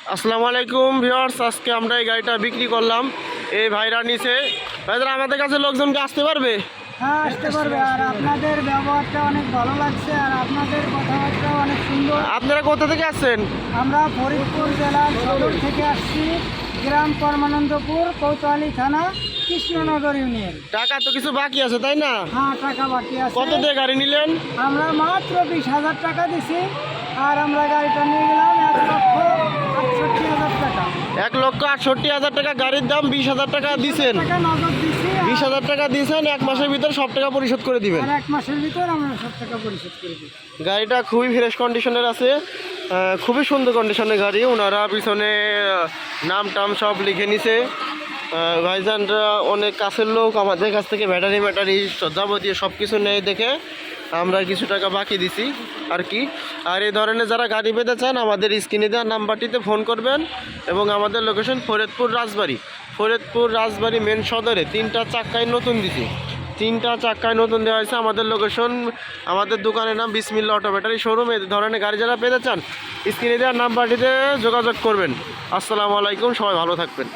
আসসালামু আলাইকুম ভিউয়ার্স, আজকে আমরা এই গাড়িটা বিক্রি করলাম। এই ভাইরা নিচে ভাইরা আমাদের কাছে লোকজনকে আসতে পারবে। হ্যাঁ, আসতে পারবে। আর আপনাদের ব্যবহারটা অনেক ভালো লাগছে, আর আপনাদের কথাবার্তা অনেক সুন্দর। আপনারা কোথা থেকে আসছেন? আমরা ফরিদপুর জেলার সদর থেকে আসছি, গ্রাম পরমানন্দপুর, কোতোয়ালি থানা, কৃষ্ণনগর ইউনিয়ন। টাকা তো কিছু বাকি আছে তাই না? হ্যাঁ, টাকা বাকি আছে। কত দিয়ে গাড়ি নিলেন? আমরা মাত্র 20,000 টাকা দিছি, আর আমরা গাড়িটা নিয়ে গেলাম 1,68,000 টাকা। 1,68,000 টাকা গাড়ির দাম। 20,000 টাকা দিছেন। টাকা নগদ দিছি, 20,000 টাকা দিয়েছেন, 1 মাসের ভিতর সব টাকা পরিশোধ করে দিবেন। আর 1 মাসের ভিতর আমরা সব টাকা পরিশোধ করে দিই। গাড়িটা খুবই ফ্রেশ কন্ডিশনের আছে, খুবই সুন্দর কন্ডিশনের গাড়ি। ওনারা পিছনে নাম টাম সব লিখে নিছে। ভাইজানরা অনেক কাছের লোক, আমাদের কাছ থেকে ব্যাটারি যাবতীয় সব কিছু নেয় দেখে আমরা কিছু টাকা বাকি দিছি আর কি। আর এই ধরনের যারা গাড়ি পেতে চান আমাদের স্ক্রিনে দেওয়া নাম্বারটিতে ফোন করবেন। এবং আমাদের লোকেশন ফরিদপুর রাজবাড়ি মেন সদরে 3টা চাক্কায় নতুন দিছি। 3টা চাক্কায় নতুন দেওয়া হয়েছে। আমাদের লোকেশন, আমাদের দোকানের নাম বিসমিল্লাহ অটো ব্যাটারি শোরুম। এই ধরনের গাড়ি যারা পেতে চান স্ক্রিনে দেওয়ার নাম্বারটিতে যোগাযোগ করবেন। আসসালামু আলাইকুম, সবাই ভালো থাকবেন।